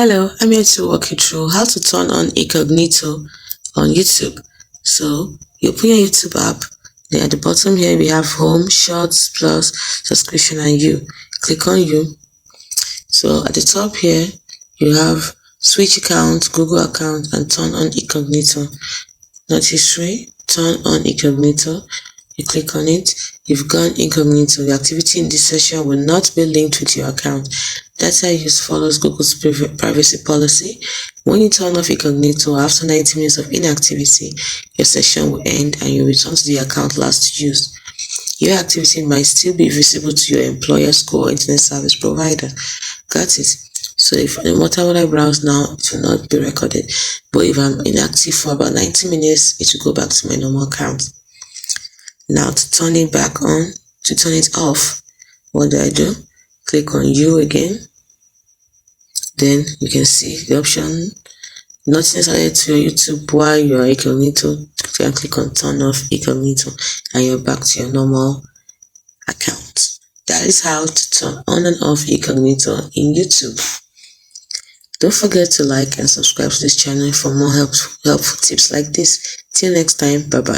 Hello, I'm here to walk you through how to turn on Incognito on YouTube. So you open your YouTube app, then at the bottom here we have Home, Shorts, Plus, Subscription and You. Click on You. So at the top here you have Switch account, Google account and turn on Incognito. Notice 3, turn on Incognito. You click on it, you've gone incognito. The activity in this session will not be linked with your account. Data use follows Google's privacy policy. When you turn off incognito after 90 minutes of inactivity, your session will end and you return to the account last used. Your activity might still be visible to your employer, school, or internet service provider. Got it? So if no matter what I browse now, it will not be recorded. But if I'm inactive for about 90 minutes, it will go back to my normal account. Now to turn it back on, to turn it off, what do? Click on You again. Then you can see the option, nothing is added to your YouTube while you are incognito. You can click on turn off incognito and you're back to your normal account. That is how to turn on and off incognito in YouTube. Don't forget to like and subscribe to this channel for more helpful tips like this. Till next time, bye bye.